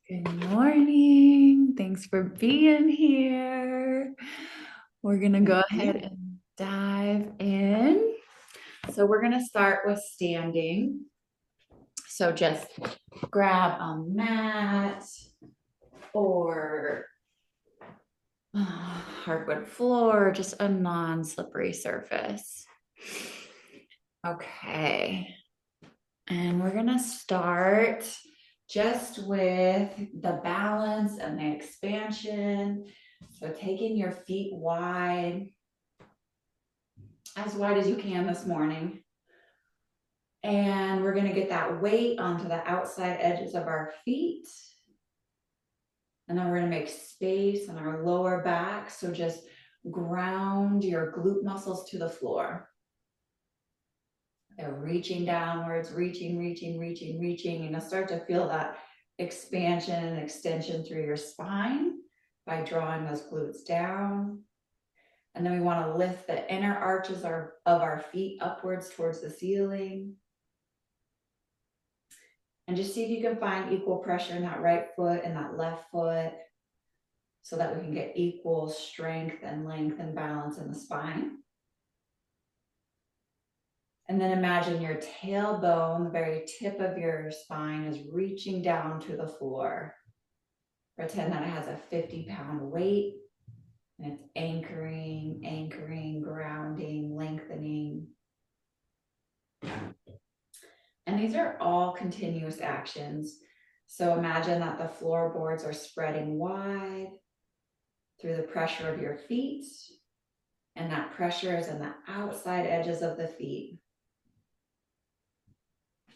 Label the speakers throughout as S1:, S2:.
S1: Good morning. Thanks for being here. We're going to go ahead and dive in. So, we're going to start with standing. So, just grab a mat or hardwood floor, just a non slippery surface. Okay. And we're going to start just with the balance and the expansion. So taking your feet wide, as wide as you can this morning. And we're going to get that weight onto the outside edges of our feet. And then we're going to make space in our lower back. So just ground your glute muscles to the floor. They're reaching downwards, reaching. And you'll start to feel that expansion and extension through your spine by drawing those glutes down. And then we want to lift the inner arches of our feet upwards towards the ceiling. And just see if you can find equal pressure in that right foot and that left foot so that we can get equal strength and length and balance in the spine. And then imagine your tailbone, the very tip of your spine, is reaching down to the floor. Pretend that it has a 50-pound weight and it's anchoring, grounding, lengthening. And these are all continuous actions. So imagine that the floorboards are spreading wide through the pressure of your feet, and that pressure is in the outside edges of the feet.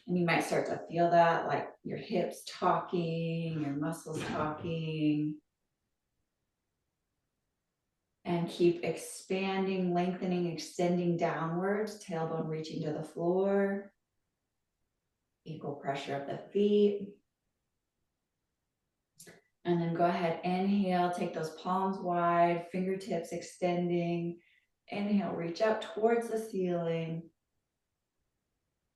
S1: And you might start to feel that, like your hips talking, your muscles talking. And keep expanding, lengthening, extending downwards, tailbone reaching to the floor. Equal pressure of the feet. And then go ahead, inhale, take those palms wide, fingertips extending. Inhale, reach out towards the ceiling.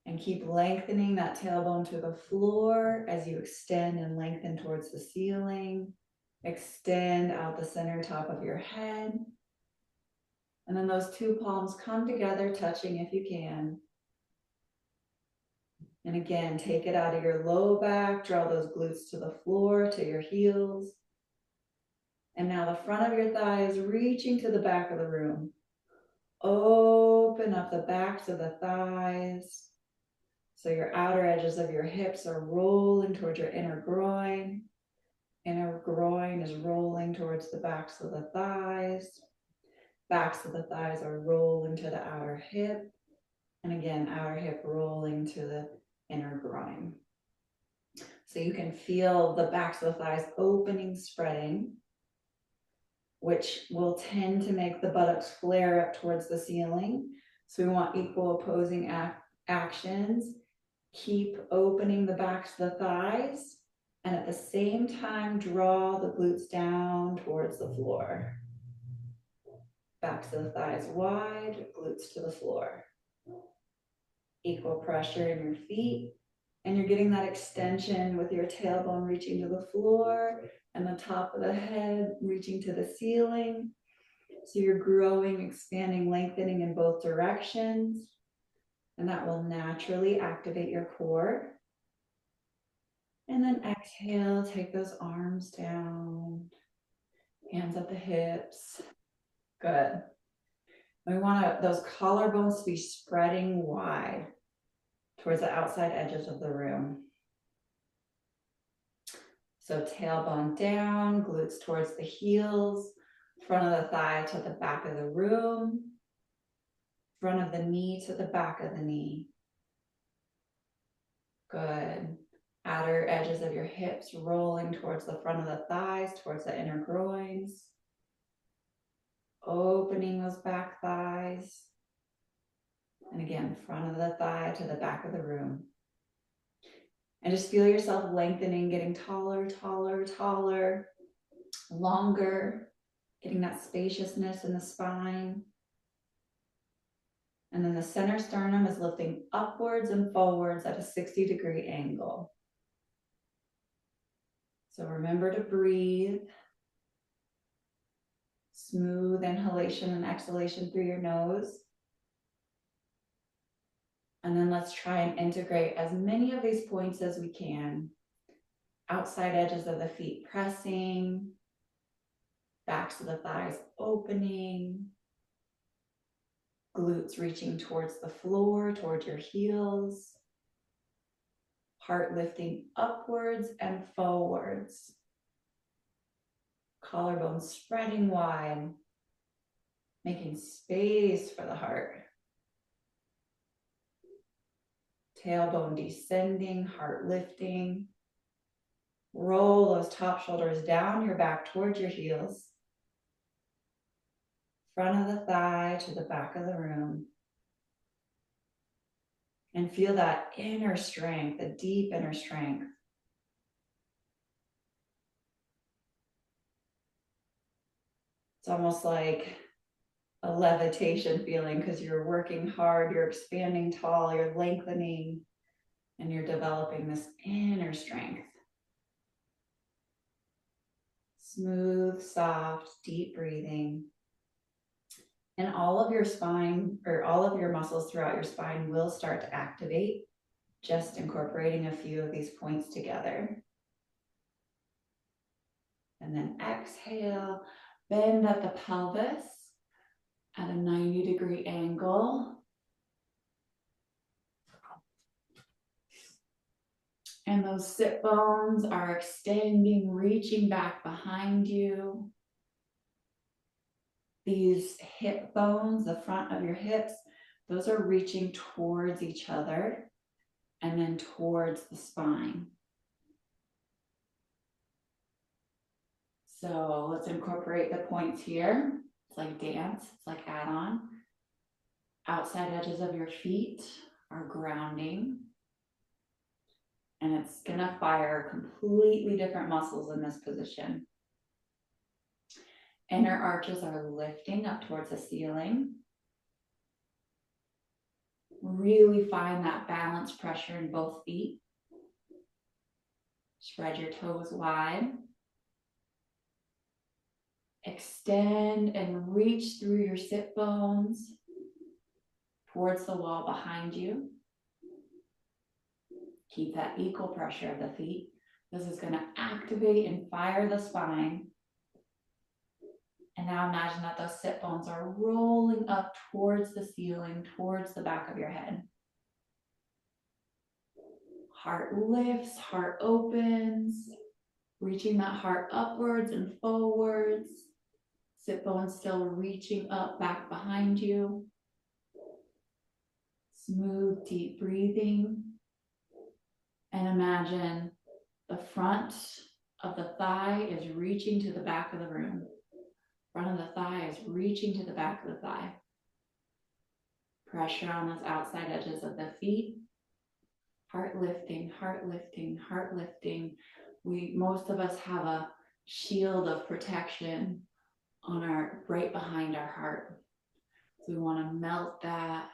S1: And keep lengthening that tailbone to the floor as you extend and lengthen towards the ceiling. Extend out the center top of your head. And then those two palms come together, touching if you can. And again, take it out of your low back, draw those glutes to the floor, to your heels. And now the front of your thighs reaching to the back of the room. Open up the backs of the thighs. So your outer edges of your hips are rolling towards your inner groin. Inner groin is rolling towards the backs of the thighs. Backs of the thighs are rolling to the outer hip. And again, outer hip rolling to the inner groin. So you can feel the backs of the thighs opening, spreading, which will tend to make the buttocks flare up towards the ceiling. So we want equal opposing actions. Keep opening the backs of the thighs, and at the same time, draw the glutes down towards the floor. Backs of the thighs wide, glutes to the floor. Equal pressure in your feet, and you're getting that extension with your tailbone reaching to the floor and the top of the head reaching to the ceiling. So you're growing, expanding, lengthening in both directions, and that will naturally activate your core. And then exhale, take those arms down, hands at the hips. Good. We want those collarbones to be spreading wide towards the outside edges of the room. So tailbone down, glutes towards the heels, front of the thigh to the back of the room, front of the knee to the back of the knee. Good. Outer edges of your hips rolling towards the front of the thighs, towards the inner groins. Opening those back thighs. And again, front of the thigh to the back of the room. And just feel yourself lengthening, getting taller, longer, getting that spaciousness in the spine. And then the center sternum is lifting upwards and forwards at a 60-degree angle. So remember to breathe. Smooth inhalation and exhalation through your nose. And then let's try and integrate as many of these points as we can. Outside edges of the feet pressing, backs of the thighs opening, glutes reaching towards the floor, towards your heels, heart lifting upwards and forwards, collarbones spreading wide, making space for the heart. Tailbone descending, heart lifting. Roll those top shoulders down your back towards your heels. Front of the thigh to the back of the room. And feel that inner strength, the deep inner strength. It's almost like a levitation feeling because you're working hard, you're expanding tall, you're lengthening, and you're developing this inner strength. Smooth, soft, deep breathing. And all of your spine, or all of your muscles throughout your spine will start to activate, just incorporating a few of these points together. And then exhale, bend at the pelvis at a 90-degree angle. And those sit bones are extending, reaching back behind you. These hip bones, the front of your hips, those are reaching towards each other and then towards the spine. So let's incorporate the points here. It's like dance, it's like add-on. Outside edges of your feet are grounding. And it's gonna fire completely different muscles in this position. Inner arches are lifting up towards the ceiling. Really find that balance pressure in both feet. Spread your toes wide. Extend and reach through your sit bones towards the wall behind you. Keep that equal pressure of the feet. This is going to activate and fire the spine. And now imagine that those sit bones are rolling up towards the ceiling, towards the back of your head. Heart lifts, heart opens, reaching that heart upwards and forwards. Sit bones still reaching up back behind you. Smooth, deep breathing. And imagine the front of the thigh is reaching to the back of the room. Front of the thigh is reaching to the back of the thigh. Pressure on those outside edges of the feet. Heart lifting, heart lifting, heart lifting. Most of us have a shield of protection right behind our heart. So we want to melt that.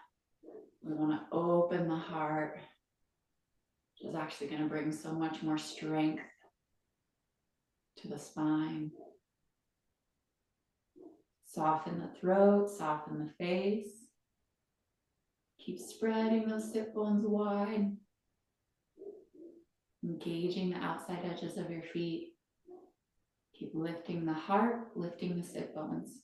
S1: We want to open the heart, which is actually going to bring so much more strength to the spine. Soften the throat, soften the face. Keep spreading those sit bones wide. Engaging the outside edges of your feet. Keep lifting the heart, lifting the sit bones.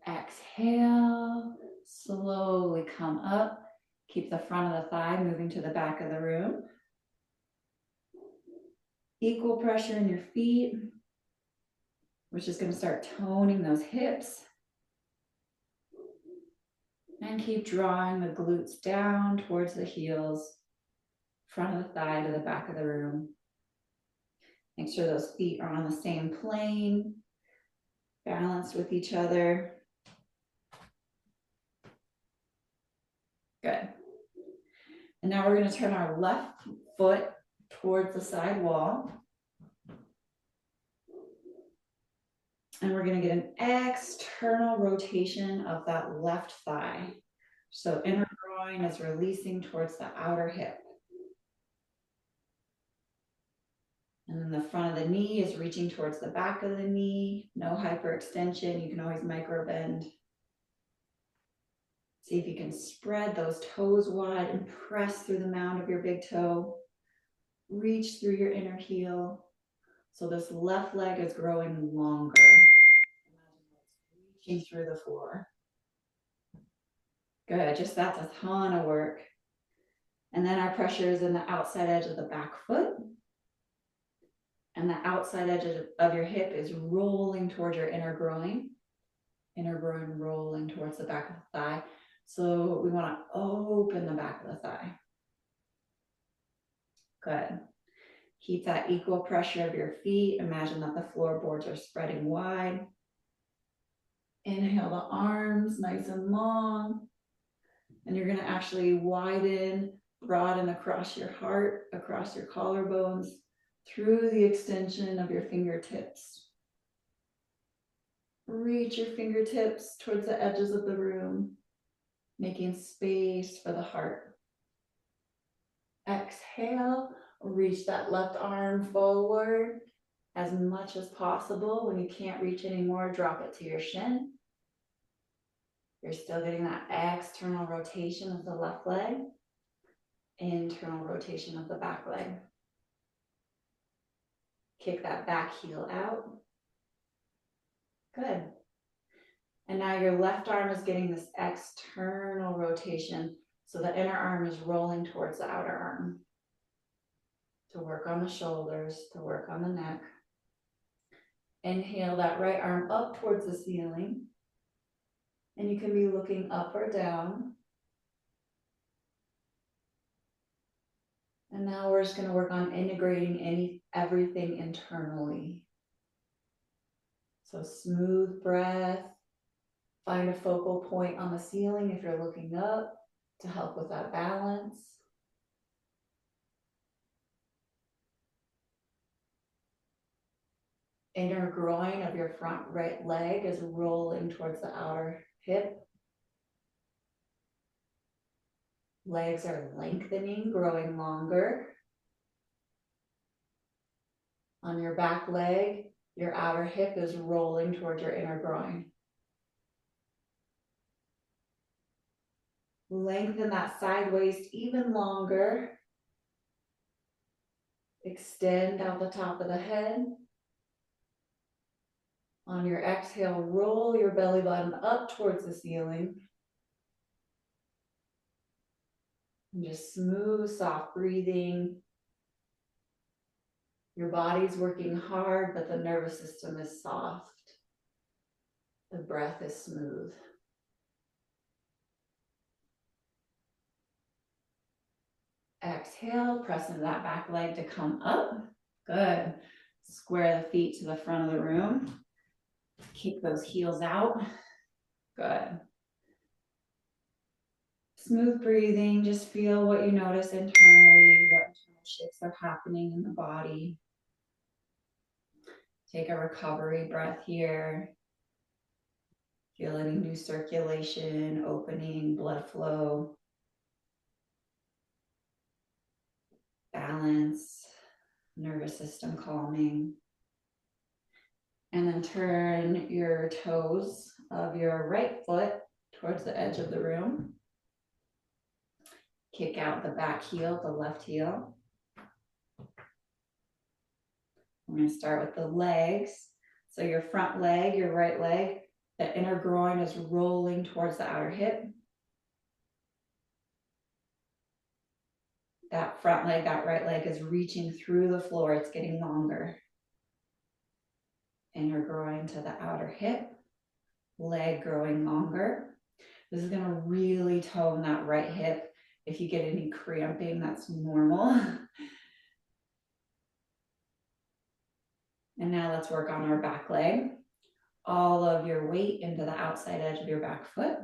S1: Exhale, slowly come up. Keep the front of the thigh moving to the back of the room. Equal pressure in your feet, which is going to start toning those hips. And keep drawing the glutes down towards the heels, front of the thigh to the back of the room. Make sure those feet are on the same plane, balanced with each other. Good. And now we're going to turn our left foot towards the side wall. And we're going to get an external rotation of that left thigh. So inner groin is releasing towards the outer hip. And then the front of the knee is reaching towards the back of the knee. No hyperextension. You can always micro bend. See if you can spread those toes wide and press through the mound of your big toe. Reach through your inner heel. So this left leg is growing longer. Reaching through the floor. Good, just that's a ton of work. And then our pressure is in the outside edge of the back foot. And the outside edge of your hip is rolling towards your inner groin. Inner groin rolling towards the back of the thigh. So we want to open the back of the thigh. Good. Keep that equal pressure of your feet. Imagine that the floorboards are spreading wide. Inhale the arms nice and long. And you're going to actually widen, broaden across your heart, across your collarbones, through the extension of your fingertips. Reach your fingertips towards the edges of the room, making space for the heart. Exhale, reach that left arm forward as much as possible. When you can't reach anymore, drop it to your shin. You're still getting that external rotation of the left leg, internal rotation of the back leg. Kick that back heel out. Good. And now your left arm is getting this external rotation. So the inner arm is rolling towards the outer arm. To work on the shoulders, to work on the neck. Inhale that right arm up towards the ceiling. And you can be looking up or down. And now we're just going to work on integrating everything internally. So smooth breath. Find a focal point on the ceiling if you're looking up to help with that balance. Inner groin of your front right leg is rolling towards the outer hip. Legs are lengthening, growing longer. On your back leg, your outer hip is rolling towards your inner groin. Lengthen that side waist even longer. Extend out the top of the head. On your exhale, roll your belly button up towards the ceiling. And just smooth, soft breathing. Your body's working hard, but the nervous system is soft. The breath is smooth. Exhale, press into that back leg to come up. Good. Square the feet to the front of the room. Kick those heels out. Good. Smooth breathing. Just feel what you notice internally, what internal shifts are happening in the body. Take a recovery breath here. Feel any new circulation, opening, blood flow. Balance, nervous system calming. And then turn your toes of your right foot towards the edge of the room. Kick out the back heel, the left heel. I'm going to start with the legs. So your front leg, your right leg, the inner groin is rolling towards the outer hip. That front leg, that right leg is reaching through the floor. It's getting longer. Inner groin to the outer hip. Leg growing longer. This is going to really tone that right hip. If you get any cramping, that's normal. And now let's work on our back leg. All of your weight into the outside edge of your back foot.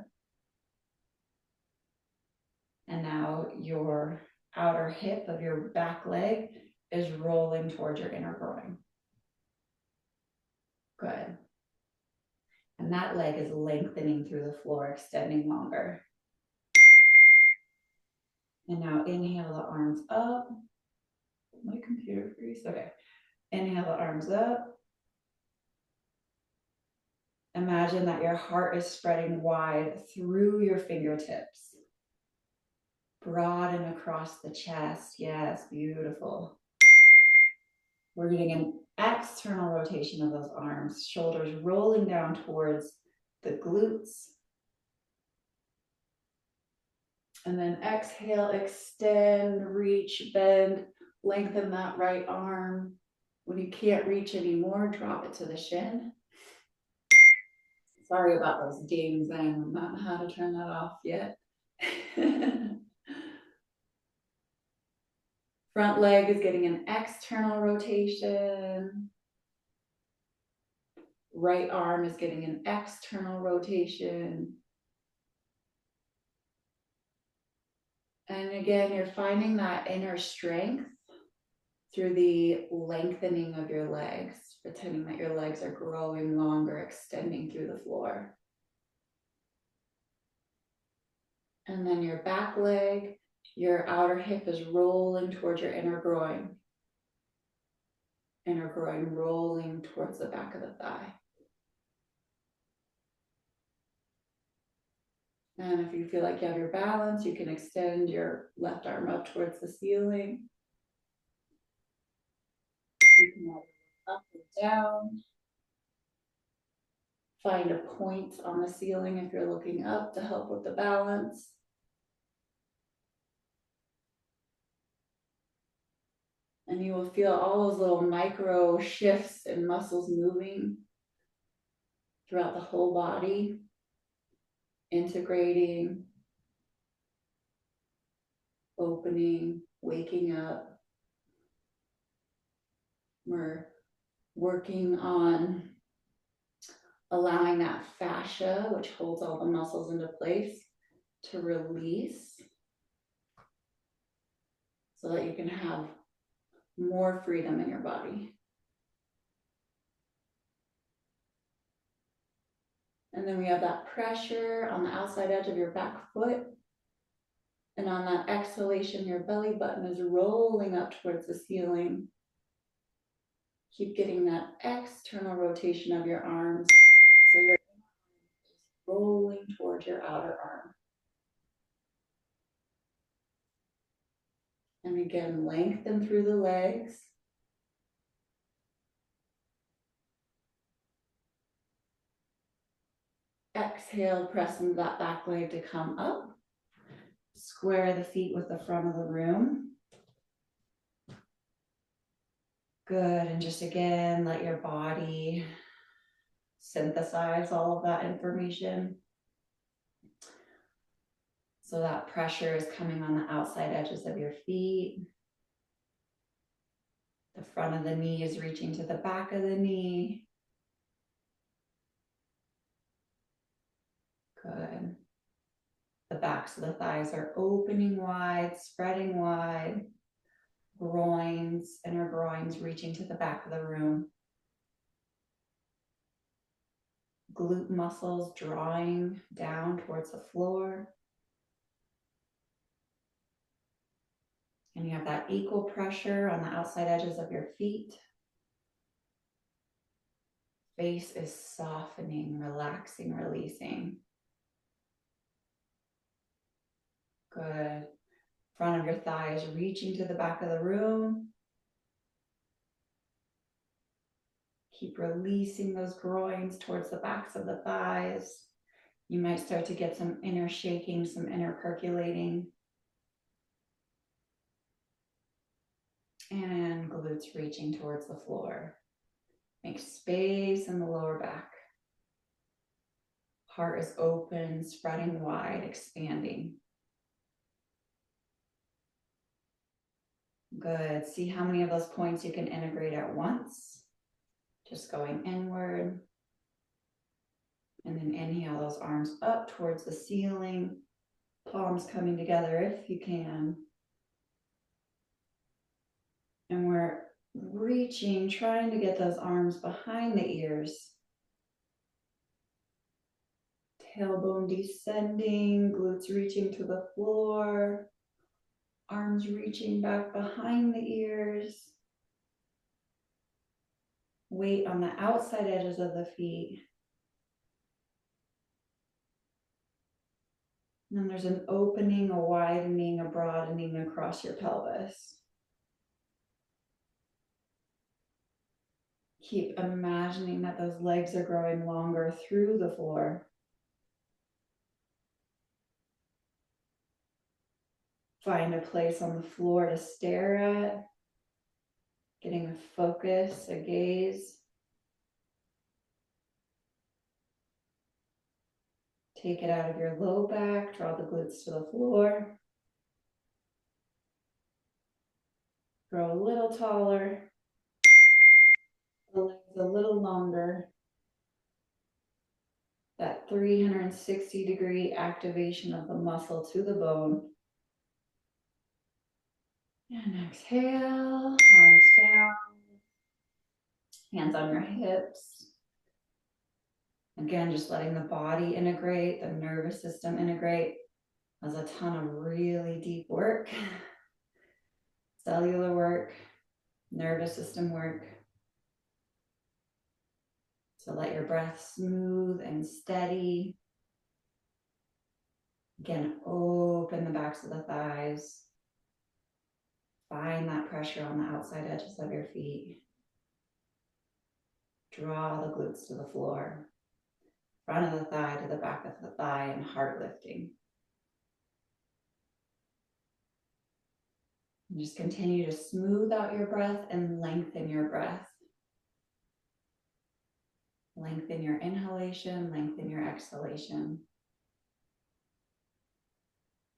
S1: And now your outer hip of your back leg is rolling towards your inner groin. Good. And that leg is lengthening through the floor, extending longer. And now inhale the arms up. My computer freeze. Okay. Inhale the arms up. Imagine that your heart is spreading wide through your fingertips. Broaden across the chest. Yes, beautiful. We're getting an external rotation of those arms, shoulders rolling down towards the glutes. And then exhale, extend, reach, bend, lengthen that right arm. When you can't reach anymore, drop it to the shin. Sorry about those dings. I'm not how to turn that off yet. Front leg is getting an external rotation. Right arm is getting an external rotation. And again, you're finding that inner strength through the lengthening of your legs, pretending that your legs are growing longer, extending through the floor. And then your back leg, your outer hip is rolling towards your inner groin. Inner groin rolling towards the back of the thigh. And if you feel like you have your balance, you can extend your left arm up towards the ceiling. You can move up and down. Find a point on the ceiling if you're looking up to help with the balance. And you will feel all those little micro shifts and muscles moving throughout the whole body, integrating, opening, waking up. We're working on allowing that fascia, which holds all the muscles into place, to release so that you can have more freedom in your body. And then we have that pressure on the outside edge of your back foot. And on that exhalation, your belly button is rolling up towards the ceiling. Keep getting that external rotation of your arms. So you're rolling towards your outer arm. And again, lengthen through the legs. Exhale, press into that back leg to come up. Square the feet with the front of the room. Good, and just again, let your body synthesize all of that information. So that pressure is coming on the outside edges of your feet. The front of the knee is reaching to the back of the knee. Good. The backs of the thighs are opening wide, spreading wide. Groins, inner groins reaching to the back of the room. Glute muscles drawing down towards the floor. And you have that equal pressure on the outside edges of your feet. Face is softening, relaxing, releasing. Good. Front of your thighs reaching to the back of the room. Keep releasing those groins towards the backs of the thighs. You might start to get some inner shaking, some inner percolating. And glutes reaching towards the floor. Make space in the lower back. Heart is open, spreading wide, expanding. Good. See how many of those points you can integrate at once. Just going inward. And then inhale those arms up towards the ceiling. Palms coming together if you can. And we're reaching, trying to get those arms behind the ears. Tailbone descending, glutes reaching to the floor. Arms reaching back behind the ears. weight on the outside edges of the feet. And then there's an opening, a widening, a broadening across your pelvis. Keep imagining that those legs are growing longer through the floor. Find a place on the floor to stare at, getting a focus, a gaze. Take it out of your low back, draw the glutes to the floor. Grow a little taller, the legs a little longer. That 360-degree activation of the muscle to the bone. And exhale, arms down, hands on your hips. Again, just letting the body integrate, the nervous system integrate. There's a ton of really deep work, cellular work, nervous system work. So let your breath smooth and steady. Again, open the backs of the thighs. Find that pressure on the outside edges of your feet. Draw the glutes to the floor. Front of the thigh to the back of the thigh, and heart lifting. And just continue to smooth out your breath and lengthen your breath. Lengthen your inhalation, lengthen your exhalation.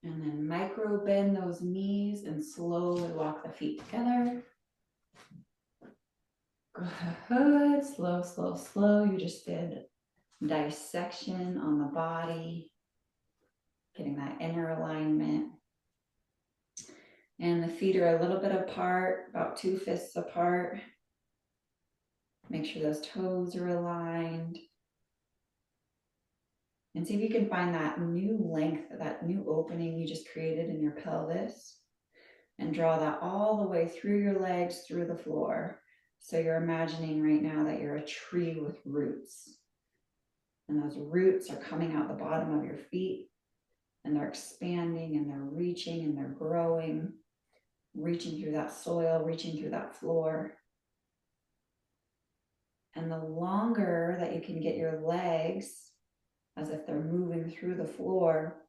S1: And then micro bend those knees and slowly walk the feet together. Good, slow, slow, slow. You just did dissection on the body, getting that inner alignment. And the feet are a little bit apart, about 2 fists apart. Make sure those toes are aligned. And see if you can find that new length, that new opening you just created in your pelvis. And draw that all the way through your legs, through the floor. So you're imagining right now that you're a tree with roots. And those roots are coming out the bottom of your feet. And they're expanding and they're reaching and they're growing. Reaching through that soil, reaching through that floor. And the longer that you can get your legs, as if they're moving through the floor,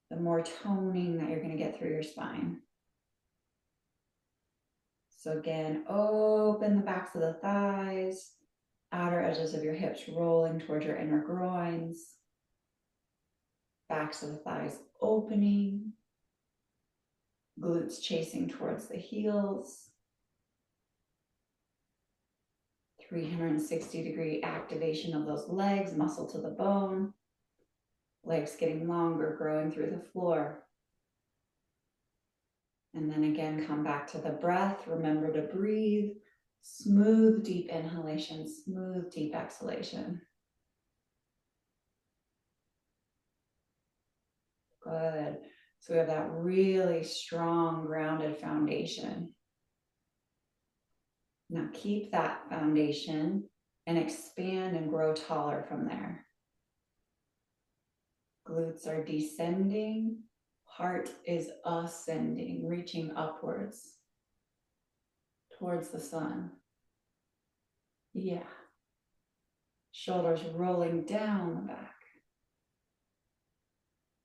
S1: the more toning that you're going to get through your spine. So again, open the backs of the thighs, outer edges of your hips rolling towards your inner groins, backs of the thighs opening, glutes chasing towards the heels. 360-degree activation of those legs, muscle to the bone. Legs getting longer, growing through the floor. And then again, come back to the breath. Remember to breathe. Smooth, deep inhalation, smooth, deep exhalation. Good. So we have that really strong, grounded foundation. Now keep that foundation and expand and grow taller from there. Glutes are descending. Heart is ascending, reaching upwards towards the sun. Yeah. Shoulders rolling down the back.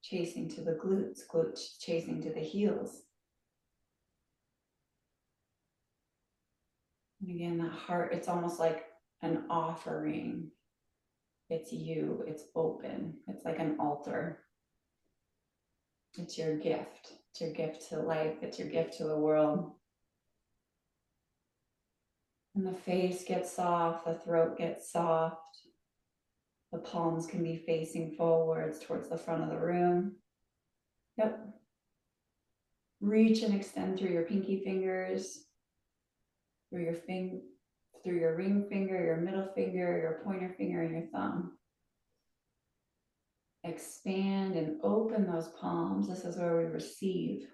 S1: Chasing to the glutes, glutes chasing to the heels. And again, that heart, it's almost like an offering. It's you, it's open. It's like an altar. It's your gift. It's your gift to life. It's your gift to the world. And the face gets soft, the throat gets soft. The palms can be facing forwards towards the front of the room. Yep. Reach and extend through your pinky fingers, through your ring finger, your middle finger, your pointer finger, and your thumb. Expand and open those palms. This is where we receive.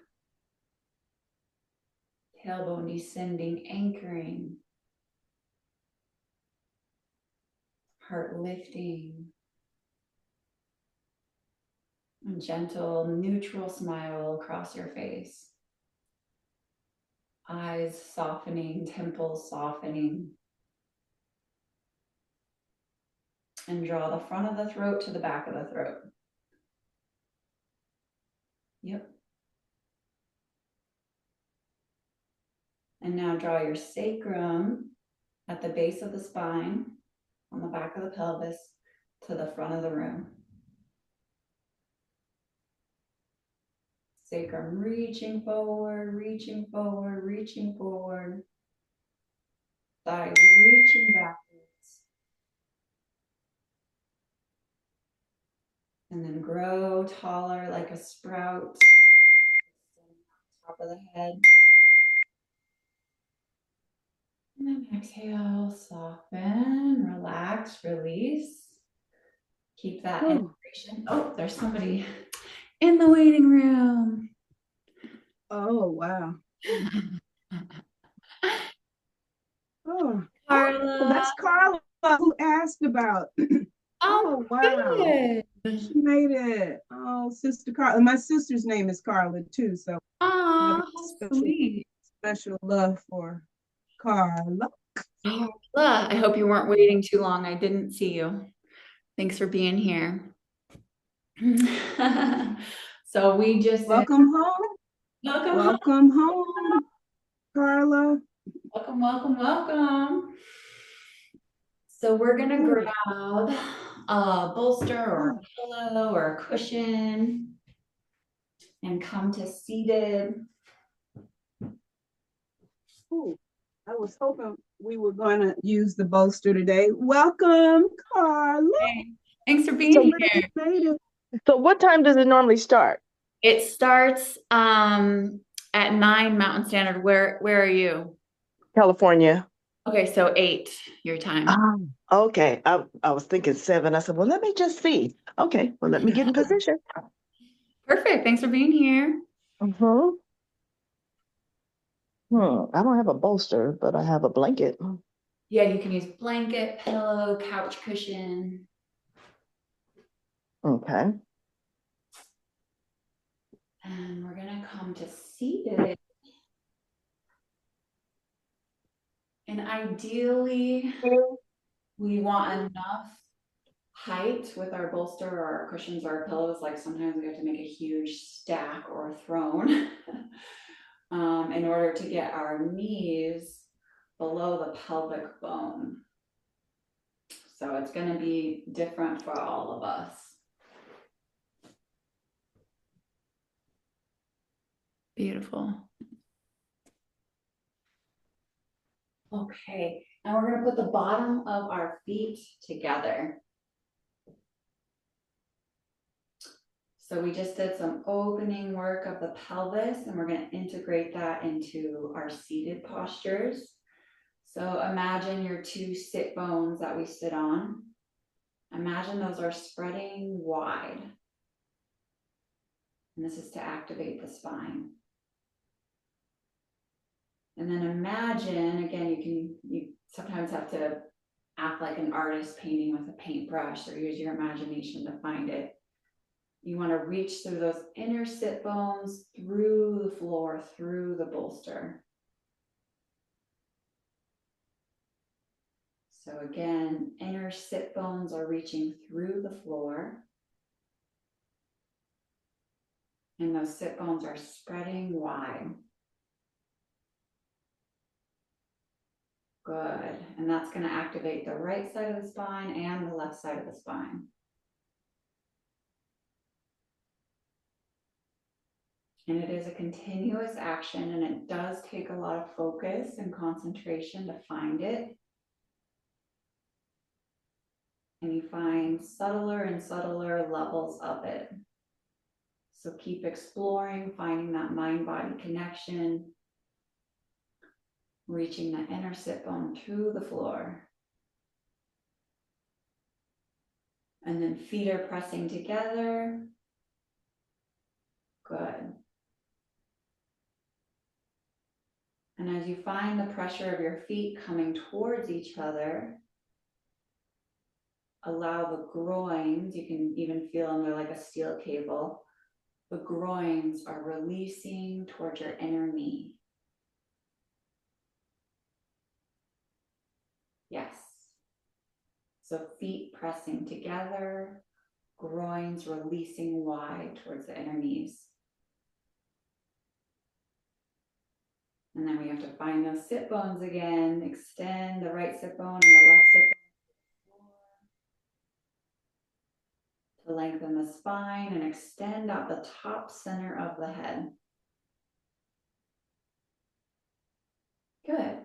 S1: Tailbone descending, anchoring. heart lifting, a gentle, neutral smile across your face. Eyes softening, temples softening. And draw the front of the throat to the back of the throat. Yep. And now draw your sacrum at the base of the spine, on the back of the pelvis, to the front of the room. Sacrum reaching forward, reaching forward, reaching forward. Thighs reaching backwards. And then grow taller like a sprout. Top of the head. And then exhale, soften, relax, release. Keep that integration. Oh, there's somebody in the waiting room.
S2: Oh, wow. Oh,
S1: Carla.
S2: that's Carla who asked about. Oh, wow.
S1: Good.
S2: She made it. Oh, Sister Carla. My sister's name is Carla too. So I have a special love for Carla.
S1: Carla, I hope you weren't waiting too long. I didn't see you. Thanks for being here. So we just
S2: welcome home. Welcome home, Carla.
S1: Welcome, welcome, welcome. So we're gonna grab a bolster or a pillow or a cushion and come to seated.
S2: Ooh, I was hoping we were going to use the bolster today. Welcome, Carla.
S1: Hey, thanks for being here.
S3: So what time does it normally start?
S1: It starts at 9 Mountain Standard. Where are you?
S3: California.
S1: Okay, so 8 your time.
S3: Okay. I was thinking 7. I said, well, let me just see. Okay, well, let me get in position.
S1: Perfect. Thanks for being here.
S3: I don't have a bolster, but I have a blanket.
S1: Yeah, you can use blanket, pillow, couch cushion.
S3: Okay.
S1: And we're gonna come to seated. And ideally, we want enough height with our bolster or our cushions or our pillows. Like sometimes we have to make a huge stack or a throne in order to get our knees below the pelvic bone. So it's going to be different for all of us. Beautiful. Okay, and we're going to put the bottom of our feet together. So we just did some opening work of the pelvis, and we're going to integrate that into our seated postures. So imagine your 2 sit bones that we sit on. Imagine those are spreading wide. And this is to activate the spine. And then imagine, again, you sometimes have to act like an artist painting with a paintbrush or use your imagination to find it. You want to reach through those inner sit bones, through the floor, through the bolster. So again, inner sit bones are reaching through the floor. And those sit bones are spreading wide. Good. And that's going to activate the right side of the spine and the left side of the spine. And it is a continuous action, and it does take a lot of focus and concentration to find it. And you find subtler and subtler levels of it. So keep exploring, finding that mind-body connection, reaching the inner sit bone to the floor. And then feet are pressing together. Good. And as you find the pressure of your feet coming towards each other, allow the groins, you can even feel them, they're like a steel cable. The groins are releasing towards your inner knee. Yes. So feet pressing together, groins releasing wide towards the inner knees. And then we have to find those sit bones again. Extend the right sit bone and the left sit bone to lengthen the spine and extend out the top center of the head. Good.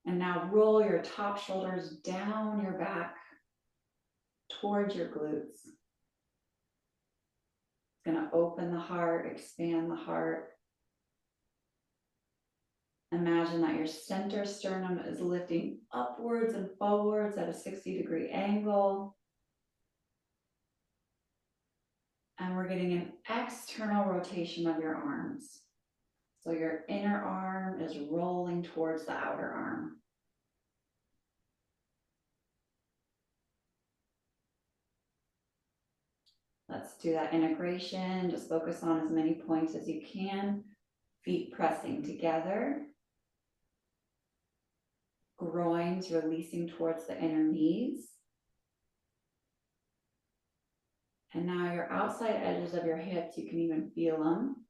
S1: And now roll your top shoulders down your back towards your glutes. It's going to open the heart, expand the heart. Imagine that your center sternum is lifting upwards and forwards at a 60-degree angle. And we're getting an external rotation of your arms. So your inner arm is rolling towards the outer arm. Let's do that integration. Just focus on as many points as you can. Feet pressing together. Groins releasing towards the inner knees. And now your outside edges of your hips, you can even feel them,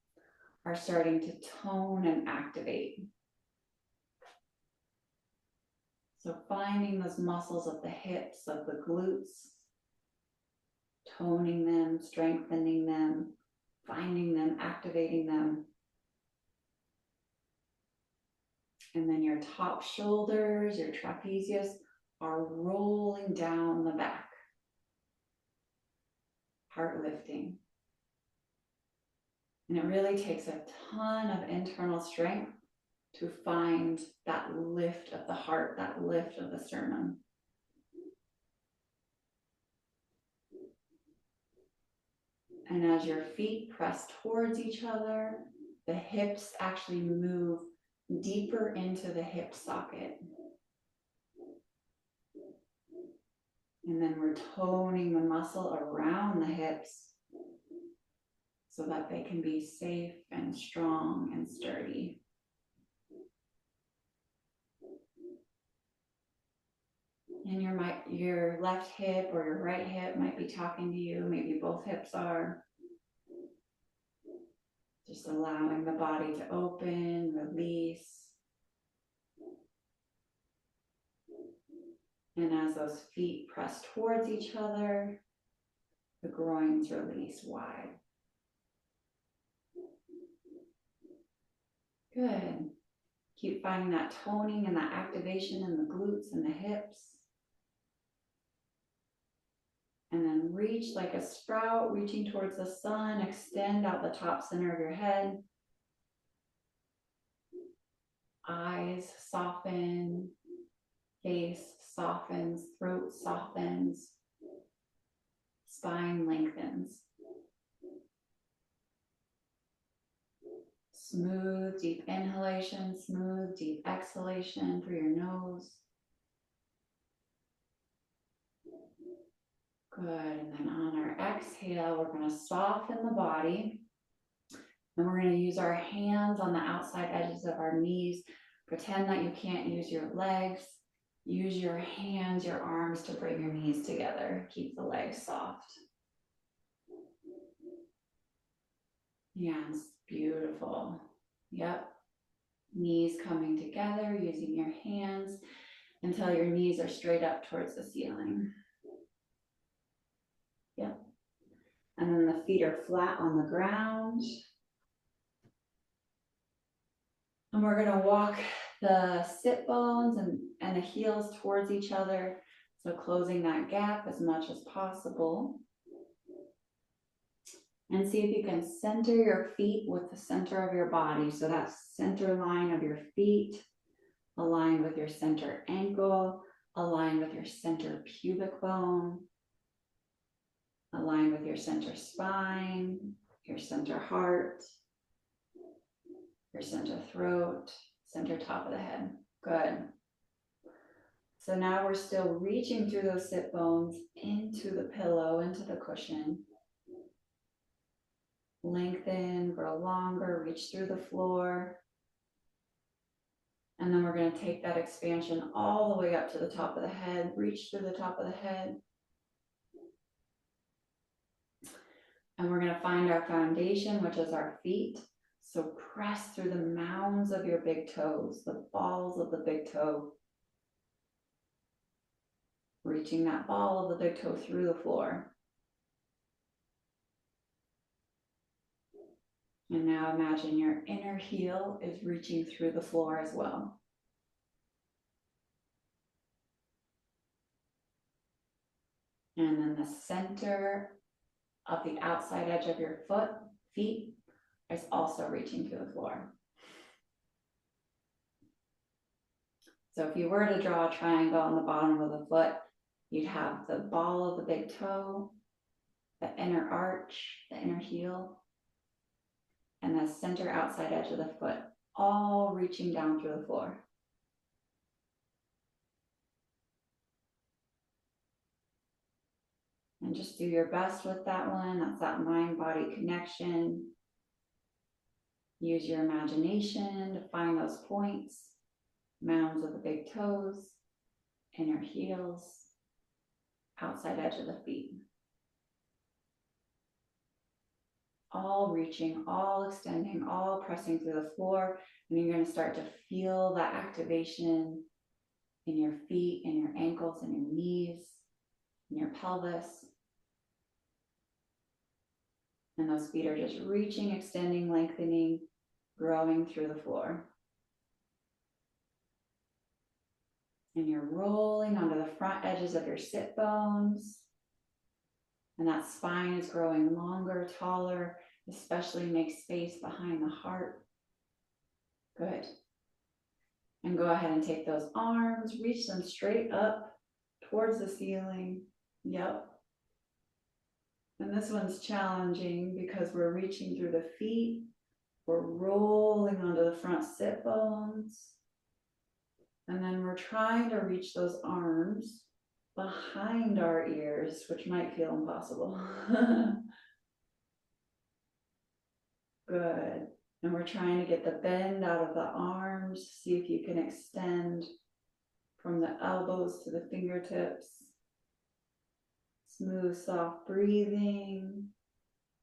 S1: are starting to tone and activate. So finding those muscles of the hips, of the glutes, toning them, strengthening them, finding them, activating them. And then your top shoulders, your trapezius are rolling down the back. Heart lifting. And it really takes a ton of internal strength to find that lift of the heart, that lift of the sternum. And as your feet press towards each other, the hips actually move deeper into the hip socket. And then we're toning the muscle around the hips so that they can be safe and strong and sturdy. And your left hip or your right hip might be talking to you. Maybe both hips are. Just allowing the body to open, release. And as those feet press towards each other, the groins release wide. Good. Keep finding that toning and that activation in the glutes and the hips. And then reach like a sprout, reaching towards the sun. Extend out the top center of your head. Eyes soften. Face softens. Throat softens. Spine lengthens. Smooth, deep inhalation. Smooth, deep exhalation through your nose. Good, and then on our exhale, we're going to soften the body. And we're going to use our hands on the outside edges of our knees. Pretend that you can't use your legs. Use your hands, your arms to bring your knees together. Keep the legs soft. Yes, beautiful. Yep. Knees coming together, using your hands until your knees are straight up towards the ceiling. Yep. And then the feet are flat on the ground. And we're going to walk the sit bones and the heels towards each other. So closing that gap as much as possible. And see if you can center your feet with the center of your body. So that center line of your feet aligned with your center ankle, aligned with your center pubic bone, aligned with your center spine, your center heart, your center throat, center top of the head. Good. So now we're still reaching through those sit bones into the pillow, into the cushion. Lengthen, grow longer, reach through the floor. And then we're going to take that expansion all the way up to the top of the head, reach through the top of the head. And we're going to find our foundation, which is our feet. So press through the mounds of your big toes, the balls of the big toe. Reaching that ball of the big toe through the floor. And now imagine your inner heel is reaching through the floor as well. And then the center of the outside edge of your feet is also reaching through the floor. So if you were to draw a triangle on the bottom of the foot, you'd have the ball of the big toe, the inner arch, the inner heel, and the center outside edge of the foot, all reaching down through the floor. And just do your best with that one. That's that mind-body connection. Use your imagination to find those points, mounds of the big toes, inner heels, outside edge of the feet. All reaching, all extending, all pressing through the floor. And you're going to start to feel that activation in your feet, in your ankles, in your knees, in your pelvis. And those feet are just reaching, extending, lengthening, growing through the floor. And you're rolling onto the front edges of your sit bones. And that spine is growing longer, taller, especially make space behind the heart. Good. And go ahead and take those arms, reach them straight up towards the ceiling. Yep. And this one's challenging because we're reaching through the feet. We're rolling onto the front sit bones. And then we're trying to reach those arms behind our ears, which might feel impossible. Good. And we're trying to get the bend out of the arms. See if you can extend from the elbows to the fingertips. Smooth, soft breathing.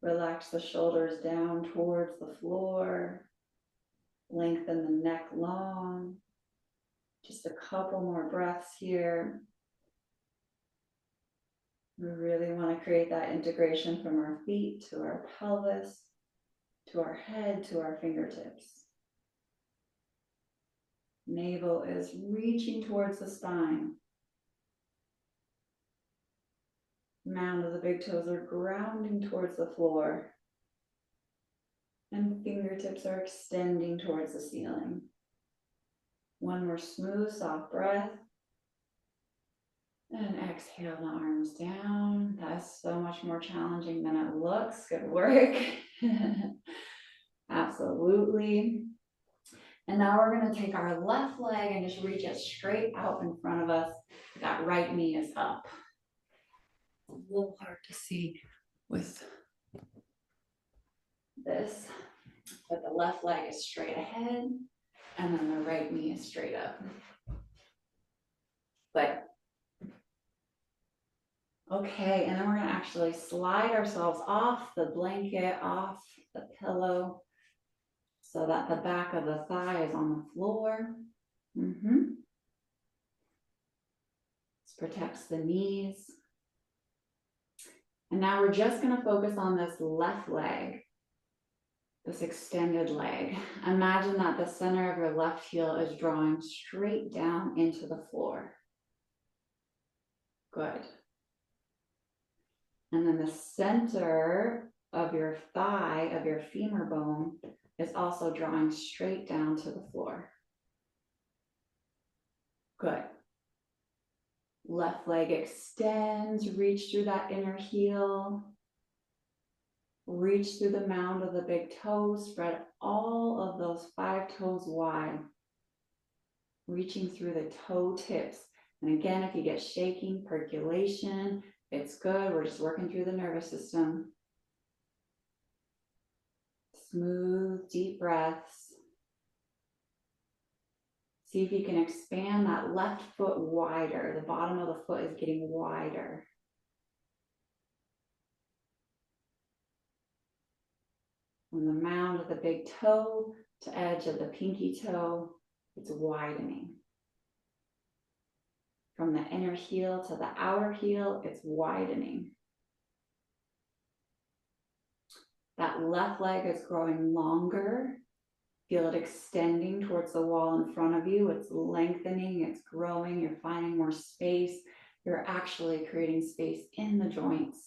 S1: Relax the shoulders down towards the floor. Lengthen the neck long. Just a couple more breaths here. We really want to create that integration from our feet to our pelvis, to our head, to our fingertips. Navel is reaching towards the spine. Mound of the big toes are grounding towards the floor. And fingertips are extending towards the ceiling. One more smooth, soft breath. And exhale the arms down. That's so much more challenging than it looks. Good work. Absolutely. And now we're going to take our left leg and just reach it straight out in front of us. That right knee is up. A little hard to see with this, but the left leg is straight ahead and then the right knee is straight up. But okay, and then we're going to actually slide ourselves off the blanket, off the pillow, so that the back of the thigh is on the floor. This protects the knees. And now we're just going to focus on this left leg, this extended leg. Imagine that the center of your left heel is drawing straight down into the floor. Good. And then the center of your thigh, of your femur bone, is also drawing straight down to the floor. Good. Left leg extends, reach through that inner heel. Reach through the mound of the big toes, spread all of those 5 toes wide. Reaching through the toe tips, And again, if you get shaking, percolation, it's good. We're just working through the nervous system. Smooth, deep breaths. See if you can expand that left foot wider. The bottom of the foot is getting wider. From the mound of the big toe to edge of the pinky toe, it's widening. From the inner heel to the outer heel, it's widening. That left leg is growing longer. Feel it extending towards the wall in front of you. It's lengthening, it's growing. You're finding more space. You're actually creating space in the joints.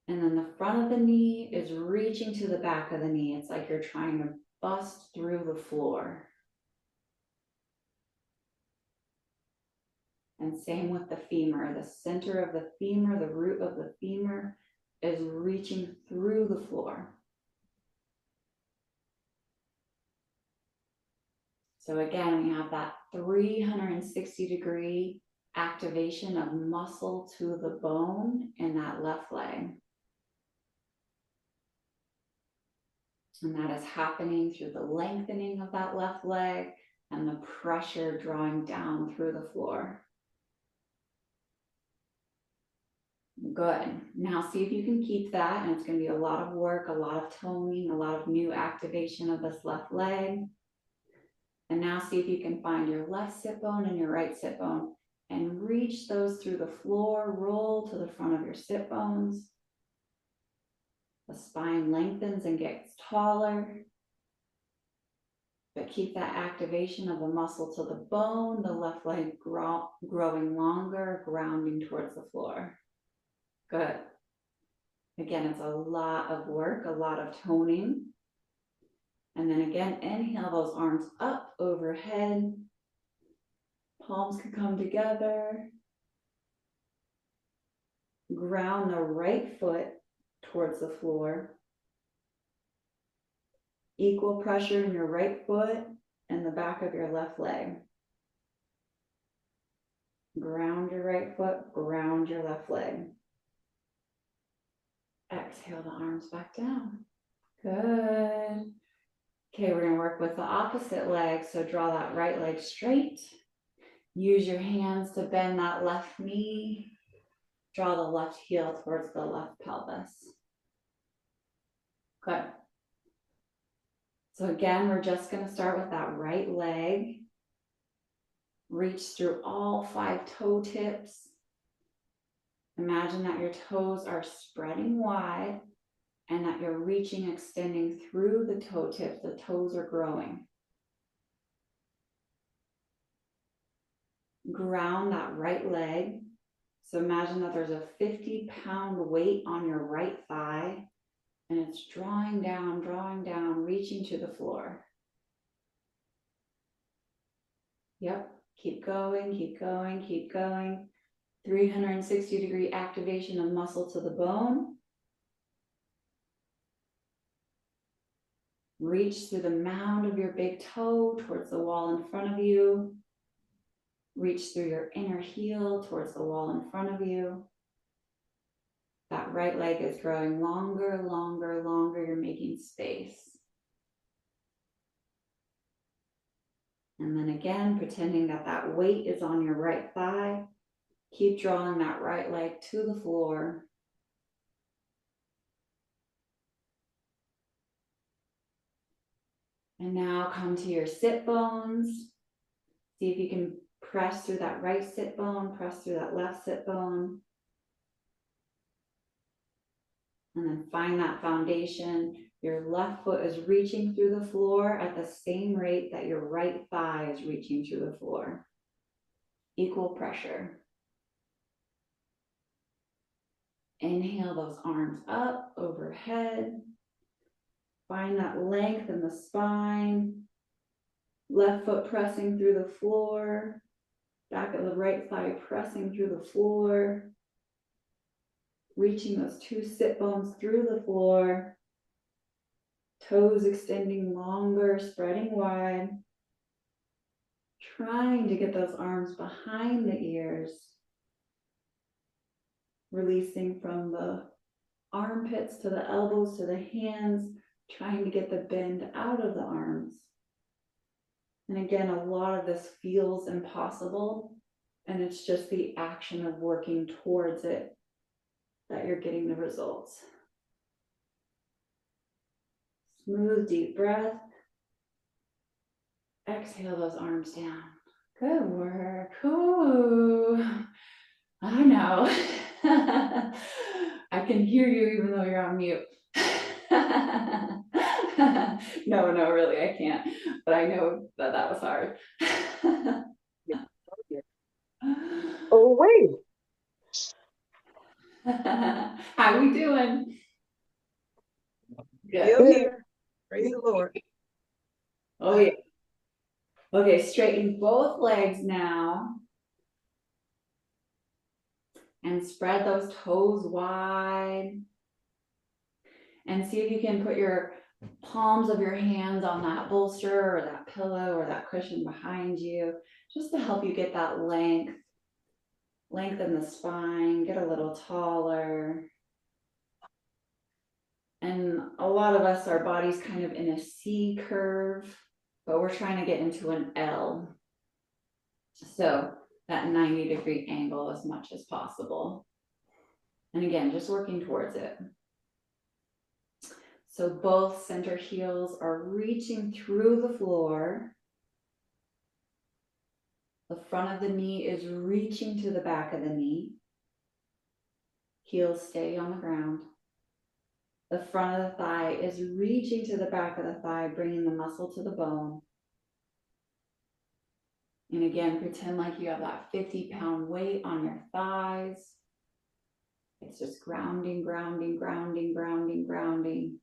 S1: And then the front of the knee is reaching to the back of the knee. It's like you're trying to bust through the floor. And same with the femur. The center of the femur, the root of the femur is reaching through the floor. So again, we have that 360-degree activation of muscle to the bone in that left leg. And that is happening through the lengthening of that left leg and the pressure drawing down through the floor. Good. Now see if you can keep that, and it's going to be a lot of work, a lot of toning, a lot of new activation of this left leg. And now see if you can find your left sit bone and your right sit bone and reach those through the floor, roll to the front of your sit bones. The spine lengthens and gets taller, but keep that activation of the muscle to the bone, the left leg growing longer, grounding towards the floor. Good. Again, it's a lot of work, a lot of toning. And then again, inhale those arms up overhead. Palms can come together. Ground the right foot towards the floor. Equal pressure in your right foot and the back of your left leg. Ground your right foot, ground your left leg. Exhale the arms back down. Good. Okay, we're gonna work with the opposite leg. So draw that right leg straight. Use your hands to bend that left knee. Draw the left heel towards the left pelvis. Good. So again, we're just gonna start with that right leg. Reach through all 5 toe tips. Imagine that your toes are spreading wide and that you're reaching, extending through the toe tips. The toes are growing. Ground that right leg. So imagine that there's a 50-pound weight on your right thigh and it's drawing down, reaching to the floor. Yep, keep going, keep going, keep going. 360-degree activation of muscle to the bone. Reach through the mound of your big toe towards the wall in front of you. Reach through your inner heel towards the wall in front of you. That right leg is growing longer, longer, longer. You're making space. And then again, pretending that that weight is on your right thigh. Keep drawing that right leg to the floor. And now come to your sit bones. See if you can press through that right sit bone, press through that left sit bone. And then find that foundation. Your left foot is reaching through the floor at the same rate that your right thigh is reaching through the floor. Equal pressure. Inhale those arms up overhead. Find that length in the spine. Left foot pressing through the floor. Back of the right thigh pressing through the floor. Reaching those 2 sit bones through the floor. Toes extending longer, spreading wide. trying to get those arms behind the ears, releasing from the armpits to the elbows to the hands, trying to get the bend out of the arms. And again, a lot of this feels impossible, and it's just the action of working towards it that you're getting the results. Smooth, deep breath. Exhale those arms down. Good work. Ooh, I know. I can hear you even though you're on mute. No, really, I can't. But I know that that was hard.
S3: Oh, wait.
S1: How we doing? Good.
S2: Still here. Praise the Lord.
S1: Oh yeah. Okay, straighten both legs now. And spread those toes wide. And see if you can put your palms of your hands on that bolster or that pillow or that cushion behind you, just to help you get that length. Lengthen the spine, get a little taller. And a lot of us, our body's kind of in a C curve, but we're trying to get into an L. So that 90-degree angle as much as possible. And again, just working towards it. So both center heels are reaching through the floor. The front of the knee is reaching to the back of the knee. Heels stay on the ground. The front of the thigh is reaching to the back of the thigh, bringing the muscle to the bone. And again, pretend like you have that 50-pound weight on your thighs. It's just grounding, grounding, grounding, grounding, grounding.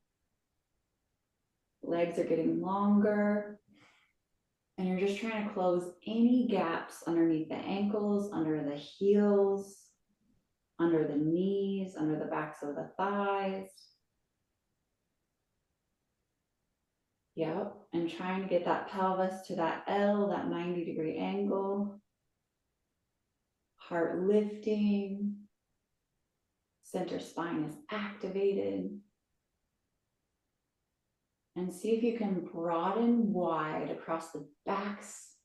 S1: Legs are getting longer. And you're just trying to close any gaps underneath the ankles, under the heels, under the knees, under the backs of the thighs. Yep, and trying to get that pelvis to that L, that 90-degree angle. Heart lifting. Center spine is activated. And see if you can broaden wide across the backs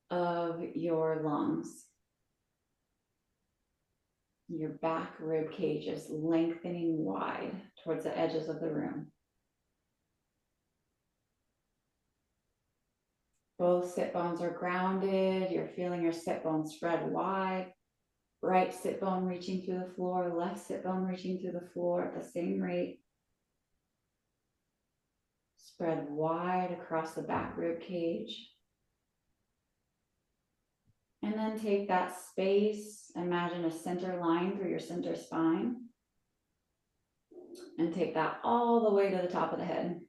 S1: of your lungs. Your back rib cage is lengthening wide towards the edges of the room. Both sit bones are grounded. You're feeling your sit bones spread wide. Right sit bone reaching through the floor, left sit bone reaching through the floor at the same rate. Spread wide across the back rib cage. And then take that space, imagine a center line through your center spine. And take that all the way to the top of the head.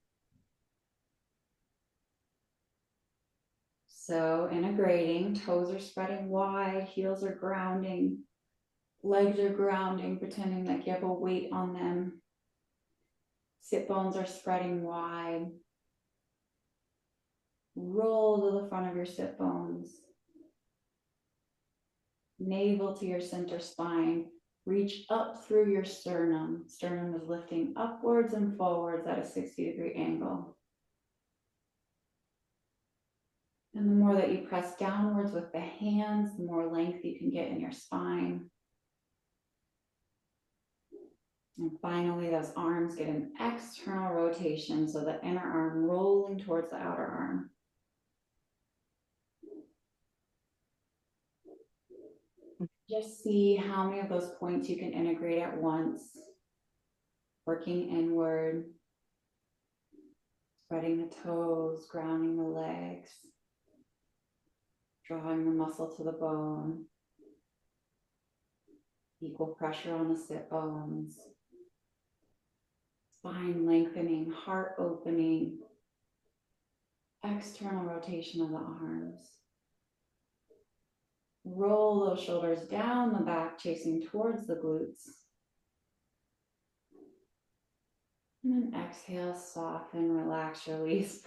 S1: So integrating, toes are spreading wide, heels are grounding, legs are grounding, pretending like you have a weight on them. Sit bones are spreading wide. Roll to the front of your sit bones. Navel to your center spine. Reach up through your sternum. Sternum is lifting upwards and forwards at a 60-degree angle. And the more that you press downwards with the hands, the more length you can get in your spine. And finally, those arms get an external rotation, so the inner arm rolling towards the outer arm. Just see how many of those points you can integrate at once, working inward, spreading the toes, grounding the legs, drawing the muscle to the bone, equal pressure on the sit bones, spine lengthening, heart opening, external rotation of the arms. Roll those shoulders down the back, chasing towards the glutes. And then exhale, soften, relax, release.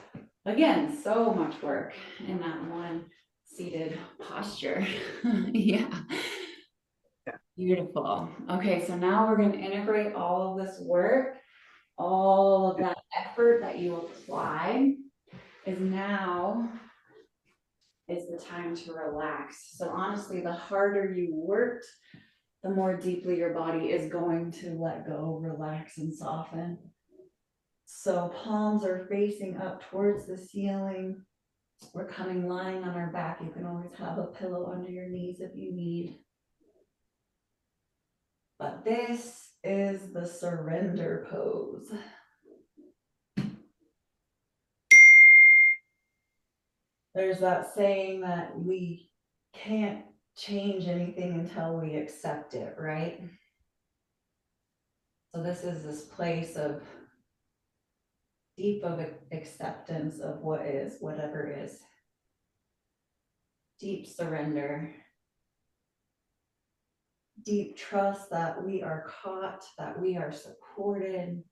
S1: Again, so much work in that one seated posture. Yeah. Beautiful. Okay, so now we're going to integrate all of this work, all of that effort that you applied is now is the time to relax. So honestly, the harder you worked, the more deeply your body is going to let go, relax, and soften. So palms are facing up towards the ceiling. We're coming lying on our back. You can always have a pillow under your knees if you need. But this is the surrender pose. There's that saying that we can't change anything until we accept it, right? So this is this place of deep of acceptance of what is, whatever is. Deep surrender. Deep trust that we are caught, that we are supported.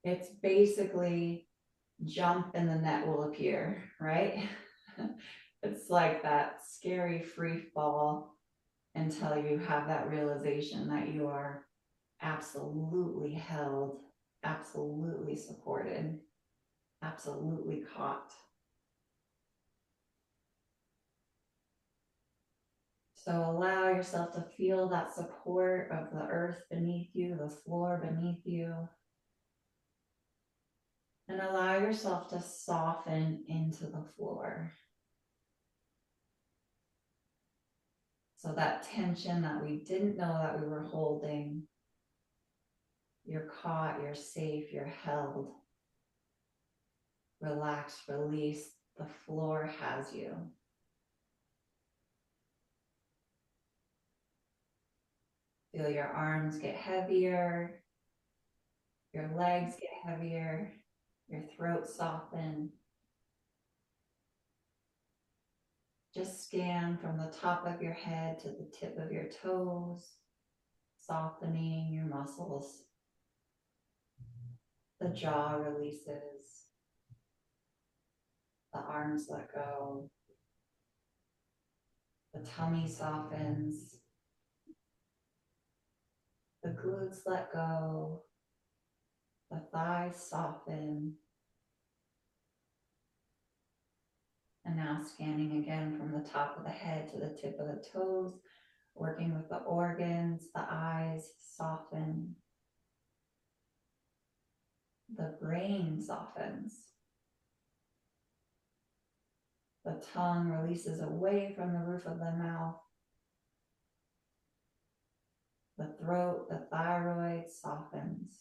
S1: It's basically jump and the net will appear, right? It's like that scary free fall until you have that realization that you are absolutely held, absolutely supported, absolutely caught. So allow yourself to feel that support of the earth beneath you, the floor beneath you. And allow yourself to soften into the floor. So that tension that we didn't know that we were holding, you're caught, you're safe, you're held. Relax, release, the floor has you. Feel your arms get heavier, your legs get heavier, your throat soften. Just scan from the top of your head to the tip of your toes, softening your muscles. The jaw releases, the arms let go, the tummy softens, the glutes let go, the thighs soften. And now scanning again from the top of the head to the tip of the toes, working with the organs, the eyes soften. The brain softens. The tongue releases away from the roof of the mouth. The throat, the thyroid softens.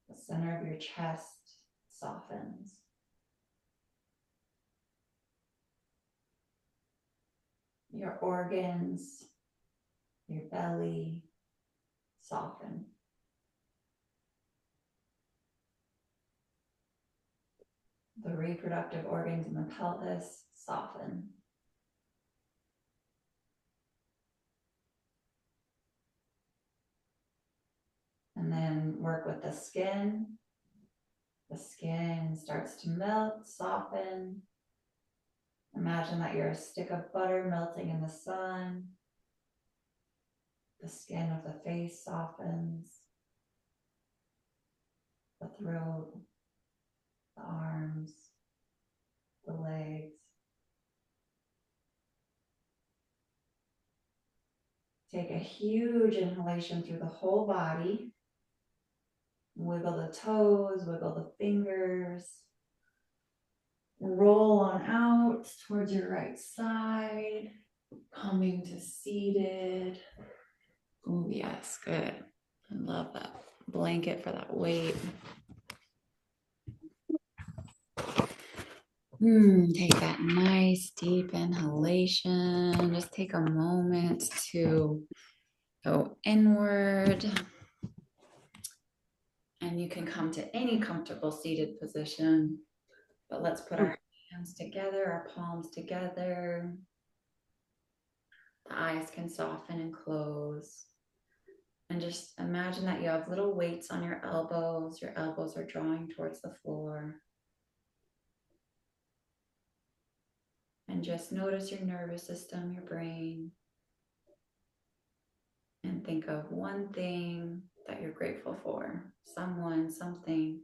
S1: The center of your chest softens. Your organs, your belly soften. The reproductive organs in the pelvis soften. And then work with the skin. The skin starts to melt, soften. Imagine that you're a stick of butter melting in the sun. The skin of the face softens. The throat, the arms, the legs. Take a huge inhalation through the whole body. Wiggle the toes, wiggle the fingers. Roll on out towards your right side, coming to seated. Oh, yes, good. I love that blanket for that weight. Take that nice deep inhalation. Just take a moment to go inward. And you can come to any comfortable seated position. But let's put our hands together, our palms together. The eyes can soften and close. And just imagine that you have little weights on your elbows. Your elbows are drawing towards the floor. And just notice your nervous system, your brain. And think of one thing that you're grateful for. Someone, something.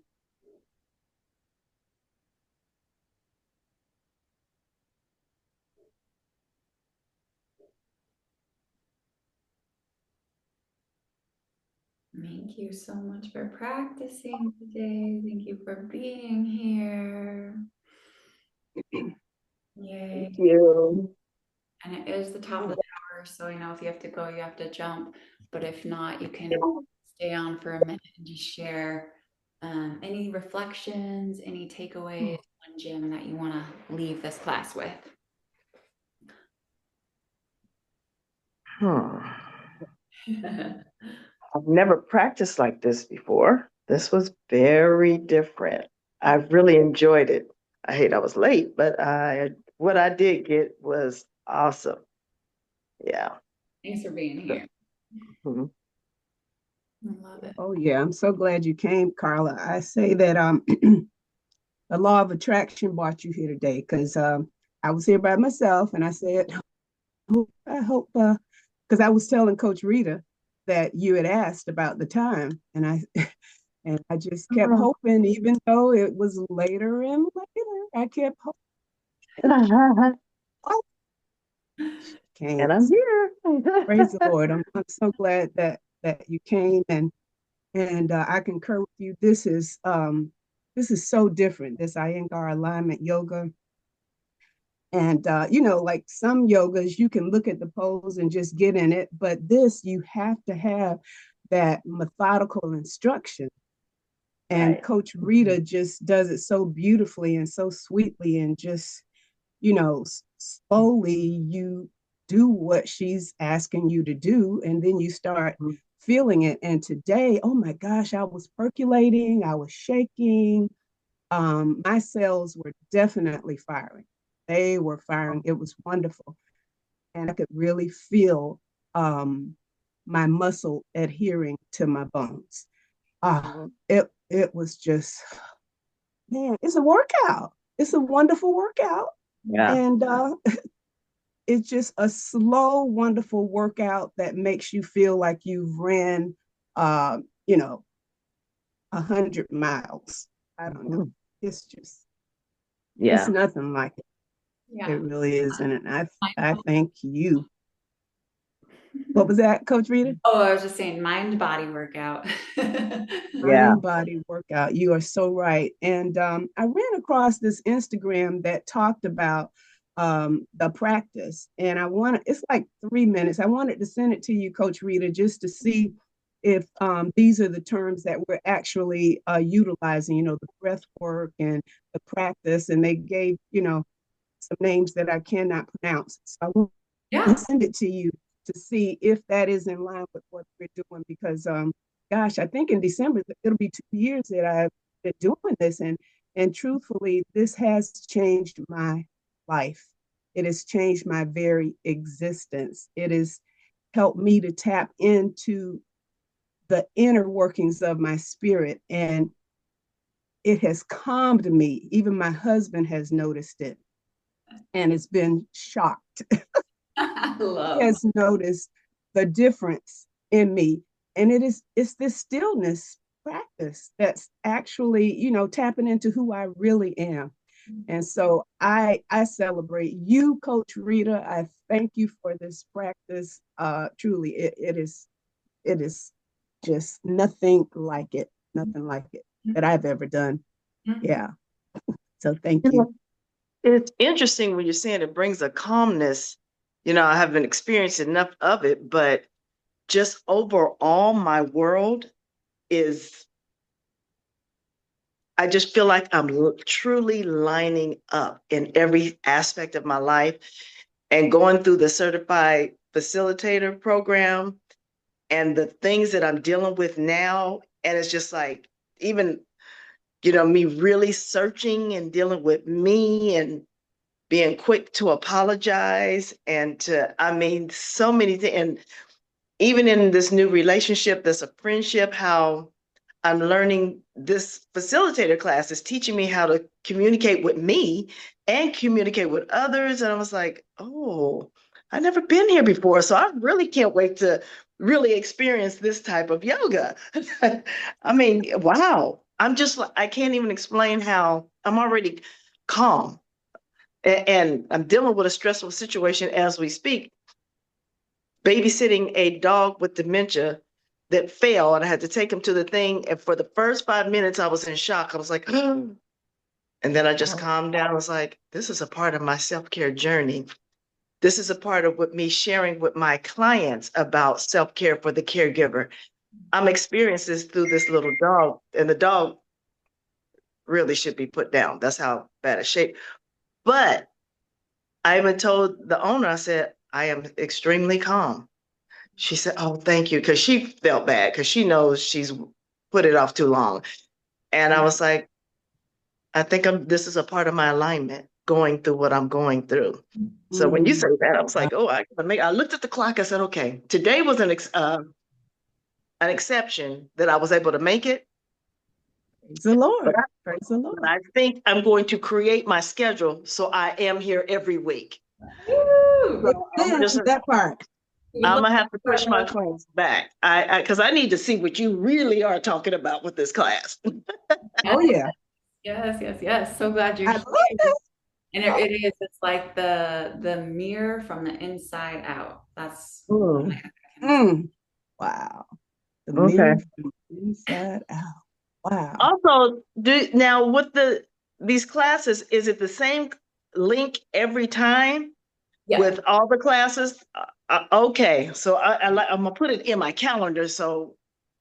S1: Thank you so much for practicing today. Thank you for being here. Yay.
S3: Thank you.
S1: And it is the top of the hour, so I know if you have to go, you have to jump. But if not, you can stay on for a minute and just share any reflections, any takeaways, one gem that you want to leave this class with.
S3: I've never practiced like this before. This was very different. I really enjoyed it. I hate I was late, but what I did get was awesome. Yeah.
S1: Thanks for being here.
S3: Mhm.
S1: I love it.
S2: Oh yeah, I'm so glad you came, Carla. I say that the law of attraction brought you here today because I was here by myself and I said, I hope because I was telling Coach Rita that you had asked about the time, and I just kept hoping, even though it was later and later, I kept hoping. Oh, came.
S3: And I'm here.
S2: Praise the Lord. I'm so glad that you came, and I concur with you. This is so different. This Iyengar alignment yoga. And like some yogas, you can look at the pose and just get in it, but this you have to have that methodical instruction. And
S3: Right.
S2: Coach Rita just does it so beautifully and so sweetly, and just slowly you do what she's asking you to do, and then you start feeling it. And today, oh my gosh, I was percolating, I was shaking. My cells were definitely firing. They were firing. It was wonderful. And I could really feel my muscle adhering to my bones. It was just, man, it's a workout. It's a wonderful workout.
S3: Yeah.
S2: And it's just a slow, wonderful workout that makes you feel like you've ran, 100 miles. I don't know. It's just, it's nothing like it.
S1: Yeah.
S2: It really is. And I thank you. What was that, Coach Rita?
S1: Oh, I was just saying mind body workout.
S2: Mind body workout. You are so right. And I ran across this Instagram that talked about the practice. And it's like 3 minutes. I wanted to send it to you, Coach Rita, just to see if these are the terms that we're actually utilizing, the breath work and the practice. And they gave, some names that I cannot pronounce. So I want to send it to you to see if that is in line with what we're doing, because gosh, I think in December it'll be 2 years that I've been doing this, and truthfully, this has changed my life. It has changed my very existence. It has helped me to tap into the inner workings of my spirit, and it has calmed me. Even my husband has noticed it and has been shocked. He has noticed the difference in me. And it's this stillness practice that's actually, tapping into who I really am. And so I celebrate you, Coach Rita. I thank you for this practice. Truly, it is just nothing like it that I've ever done. Yeah. So thank you.
S3: It's interesting when you're saying it brings a calmness. I haven't experienced enough of it, but just overall, my world I just feel like I'm truly lining up in every aspect of my life, and going through the certified facilitator program and the things that I'm dealing with now. And it's just like, even, me really searching and dealing with me, and being quick to apologize and so many things. And even in this new relationship, that's a friendship, how I'm learning this facilitator class is teaching me how to communicate with me and communicate with others. And I was like, oh, I've never been here before. So I really can't wait to really experience this type of yoga. I mean, wow. I can't even explain how I'm already calm. And I'm dealing with a stressful situation as we speak, babysitting a dog with dementia that fell, and I had to take him to the thing. And for the first 5 minutes, I was in shock. I was like, and then I just calmed down. I was like, this is a part of my self-care journey. This is a part of what me sharing with my clients about self-care for the caregiver. I'm experiencing this through this little dog, and the dog really should be put down. That's how bad a shape. But I even told the owner, I said, I am extremely calm. She said, oh, thank you. Because she felt bad because she knows she's put it off too long. And I was like, I think this is a part of my alignment going through what I'm going through. So when you say that, I was like, oh, I looked at the clock. I said, okay, today was an exception that I was able to make it.
S2: Praise the Lord. Praise the Lord.
S3: I think I'm going to create my schedule so I am here every week.
S2: That part.
S3: I'm gonna have to push my claims back. Because I need to see what you really are talking about with this class.
S2: Oh yeah.
S1: Yes. So glad you're here. And it is. It's like the mirror from the inside out. That's
S2: wow. The mirror from the inside out. Wow.
S3: Also, now with these classes, is it the same link every time? Yes. With all the classes? Okay, so I'm gonna put it in my calendar so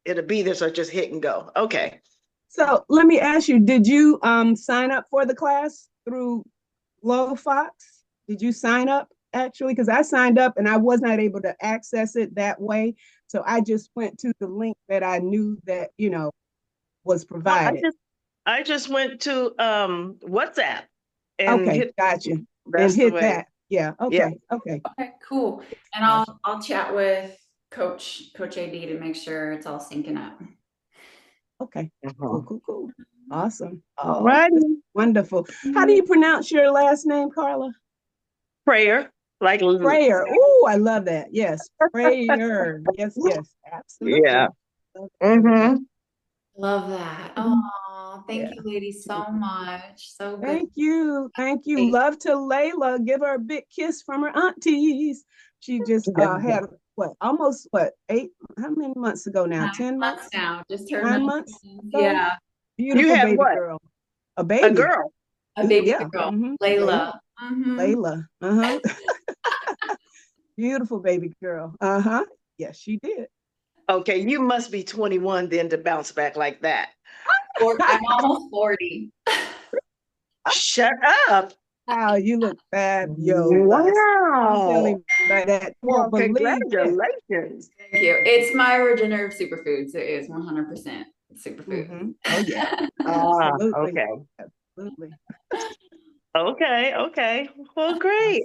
S3: it'll be there. So I just hit and go. Okay.
S2: So let me ask you: did you sign up for the class through Glow Fox? Did you sign up actually? Because I signed up and I was not able to access it that way. So I just went to the link that I knew that was provided.
S3: I just went to WhatsApp. And
S2: gotcha. And hit that. Yeah. Okay. Yeah. Okay,
S1: cool. And I'll chat with Coach AD to make sure it's all syncing up.
S2: Okay. Cool. Awesome.
S3: All right.
S2: Wonderful. How do you pronounce your last name, Carla?
S3: Prayer. Like
S2: prayer. Oh, I love that. Yes. Prayer. Yes. Absolutely.
S3: Yeah.
S1: Love that. Oh, thank you, ladies, so much. So good.
S2: Thank you. Love to Layla. Give her a big kiss from her aunties. She just had almost 8? How many months ago now? 10 months
S1: now. Just turned
S2: 9 months.
S1: Yeah.
S2: Beautiful baby girl. A baby.
S3: A girl.
S1: A baby girl. Layla.
S2: Layla. Beautiful baby girl. Yes, she did.
S3: Okay, you must be 21 then to bounce back like that.
S1: I'm almost 40.
S3: Shut up.
S2: Wow, you look fabulous.
S3: Wow.
S2: That.
S3: Well, congratulations.
S1: Thank you. It's my regenerative superfood, so it is 100% superfood.
S2: Oh, yeah.
S3: Absolutely. Okay.
S2: Absolutely.
S3: Okay. Well, great.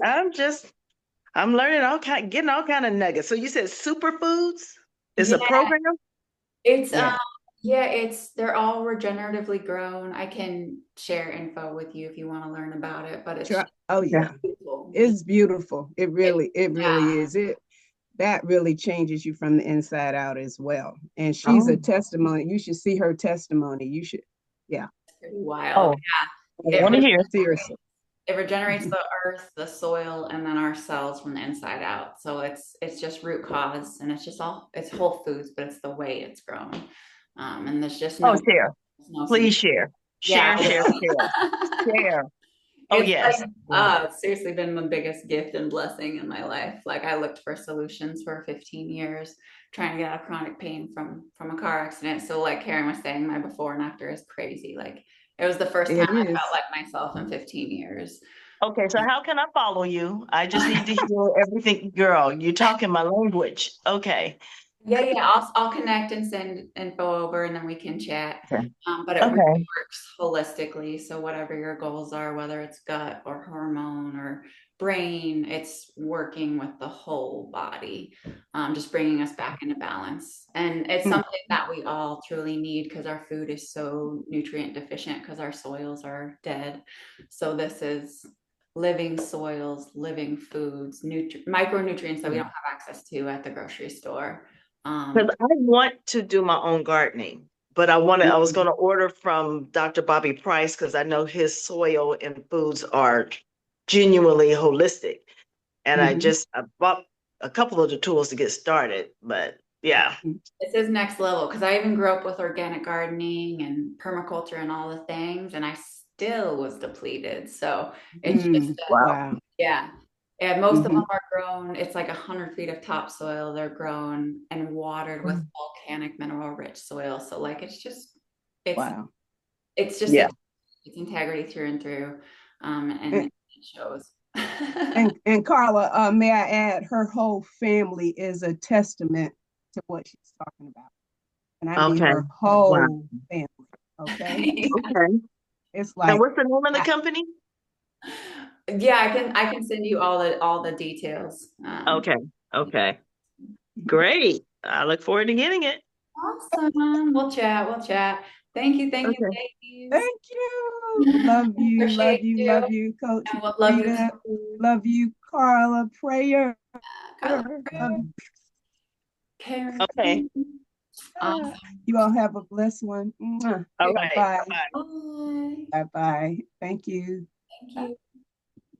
S3: I'm learning getting all kind of nuggets. So you said superfoods? Is a program?
S1: It's they're all regeneratively grown. I can share info with you if you want to learn about it, but it's
S2: beautiful. It's beautiful. It really is. That really changes you from the inside out as well. And she's a testimony. You should see her testimony. You should,
S1: It's pretty wild.
S3: I want to hear.
S2: Seriously.
S1: It regenerates the earth, the soil, and then our cells from the inside out. So it's just root cause, and it's whole foods, but it's the way it's grown. And there's just
S3: share. Please share. Share. Oh, yes.
S1: It's seriously been the biggest gift and blessing in my life. Like, I looked for solutions for 15 years, trying to get out of chronic pain from a car accident. So like Karen was saying, my before and after is crazy. Like, it was the first time I felt like myself in 15 years.
S3: Okay, so how can I follow you? I just need to hear everything. Girl, you're talking my language. Okay.
S1: Yeah, I'll connect and send info over and then we can chat.
S3: Okay.
S1: But it really
S3: Okay.
S1: works holistically. So whatever your goals are, whether it's gut or hormone or brain, it's working with the whole body, just bringing us back into balance. And it's
S2: Mm,
S1: something that we all truly need because our food is so nutrient deficient because our soils are dead. So this is living soils, living foods, micronutrients that we don't have access to at the grocery store.
S3: Because I want to do my own gardening, but I was
S2: mm,
S3: going to order from Dr. Bobby Price because I know his soil and foods are genuinely holistic. And
S2: mhm,
S3: I bought a couple of the tools to get started, but yeah.
S2: mm,
S1: This is next level because I even grew up with organic gardening and permaculture and all the things, and I still was depleted. So it's just,
S2: mm.
S3: Wow.
S2: Wow.
S1: yeah. Yeah, most of them
S2: Mhm,
S1: are grown. It's like 100 feet of topsoil. They're grown and watered with
S2: mm.
S1: volcanic mineral rich soil. So like it's
S2: Wow.
S1: it's just
S3: Yeah.
S1: it's integrity through and through. And
S2: And,
S1: it shows.
S2: and Carla, may I add, her whole family is a testament to what she's talking about. And I mean
S3: Okay.
S2: her
S3: Wow.
S2: whole family. Okay.
S3: Okay.
S2: It's
S3: And
S2: like,
S3: what's the name of the
S2: I,
S3: company?
S1: Yeah, I can send you all the details.
S3: Okay. Okay. Great. I look forward to getting it.
S1: Awesome. We'll chat. We'll chat. Thank you,
S3: Okay.
S1: ladies.
S2: thank you. Love you. Love
S1: Appreciate
S2: you.
S1: you.
S2: Love you, Coach
S1: And we'll love you
S2: Rita.
S1: too.
S2: Love you, Carla. Prayer.
S1: Kyla,
S2: Love you.
S1: Karen.
S3: Okay.
S1: Awesome.
S2: You all have a blessed one.
S3: All
S2: Bye
S3: right.
S2: bye.
S3: Bye.
S1: Bye.
S2: Bye bye. Thank you.
S1: Thank you.